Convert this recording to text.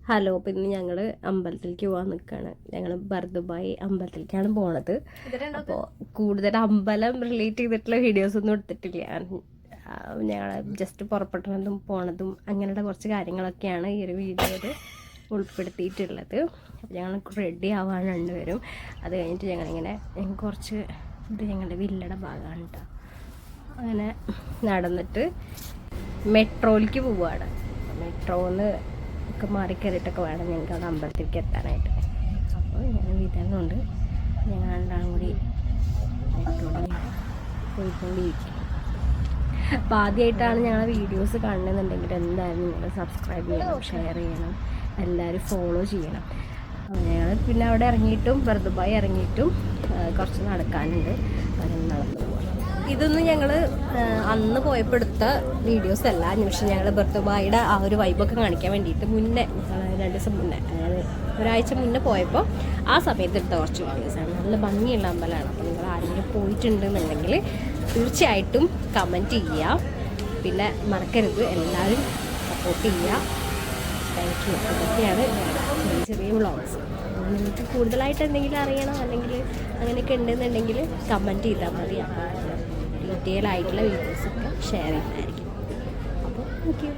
Hello, പിന്നെ ഞങ്ങൾ അമ്പലത്തിലേക്ക് പോകാൻ നിൽക്കുകയാണ്. ഞങ്ങൾ ബർദുബായി അമ്പലത്തിലേക്കാണ് പോണത്. അപ്പോൾ കൂടുതൽ അമ്പലം റിലേറ്റ് ചെയ്തിട്ടുള്ള വീഡിയോസൊന്നും എടുത്തിട്ടില്ല. ഞങ്ങൾ ജസ്റ്റ് പുറപ്പെട്ടതും പോണതും അങ്ങനെയുള്ള കുറച്ച് കാര്യങ്ങളൊക്കെയാണ് ഈ ഒരു വീഡിയോയിൽ ഉൾപ്പെടുത്തിയിട്ടുള്ളത്. അപ്പോൾ ഞങ്ങൾ റെഡി ആവാൻ രണ്ടുപേരും. അത് കഴിഞ്ഞിട്ട് ഞങ്ങൾ കുറച്ച് ഇത് ഞങ്ങളുടെ വില്ലയുടെ ഭാഗമാണ് കേട്ടോ. അങ്ങനെ നടന്നിട്ട് മെട്രോയിലേക്ക് പോവുകയാണ്. മെട്രോന്ന് ഒക്കെ മാറിക്കയറിയിട്ടൊക്കെ വേണം ഞങ്ങൾക്ക് അവിടെ അമ്പലത്തിലേക്ക് എത്താനായിട്ട്. അപ്പോൾ ഞാൻ വീട്ടിലുണ്ട്, ഞങ്ങൾ രണ്ടാളും കൂടി മെട്രോയിൽ പോയിക്കൊണ്ടിരിക്കും. അപ്പോൾ ആദ്യമായിട്ടാണ് ഞങ്ങളെ വീഡിയോസ് കാണണമെന്നുണ്ടെങ്കിൽ എന്തായാലും നിങ്ങൾ സബ്സ്ക്രൈബ് ചെയ്യണം, ഷെയർ ചെയ്യണം, എല്ലാവരും ഫോളോ ചെയ്യണം. ഞങ്ങൾ പിന്നെ അവിടെ ഇറങ്ങിയിട്ടും ബർദുബായി ഇറങ്ങിയിട്ടും കുറച്ച് നടക്കാനുണ്ട്. അതിന് നടന്നു പോകാം. ഇതൊന്നും ഞങ്ങൾ അന്ന് പോയപ്പോൾ എടുത്ത വീഡിയോസ് അല്ല. നിമിഷം ഞങ്ങൾ ബർദുബായിയുടെ ആ ഒരു വൈബൊക്കെ കാണിക്കാൻ വേണ്ടിയിട്ട് മുന്നേ 2 ദിവസം മുന്നേ, അതായത് ഒരാഴ്ച മുന്നേ പോയപ്പോൾ ആ സമയത്ത് എടുത്ത കുറച്ച് വീഡിയോസാണ്. നല്ല ഭംഗിയുള്ള അമ്പലമാണ്. അപ്പോൾ നിങ്ങൾ ആരെങ്കിലും പോയിട്ടുണ്ടെന്നുണ്ടെങ്കിൽ തീർച്ചയായിട്ടും കമൻറ്റ് ചെയ്യുക. പിന്നെ മറക്കരുത്, എല്ലാവരും സപ്പോർട്ട് ചെയ്യുക. Thank you. ഇതൊക്കെയാണ് ചെറിയ ചെറിയ വ്ളോഗ്സ്. നിങ്ങൾക്ക് കൂടുതലായിട്ട് എന്തെങ്കിലും അറിയണം അല്ലെങ്കിൽ അങ്ങനെയൊക്കെ ഉണ്ടെന്നുണ്ടെങ്കിൽ കമൻറ്റ് ചെയ്താൽ മതി. അപ്പോൾ ഡീറ്റെയിൽ ആയിട്ടുള്ള വീഡിയോസൊക്കെ ഷെയർ ചെയ്യുന്നതായിരിക്കും. അപ്പോൾ താങ്ക് യു.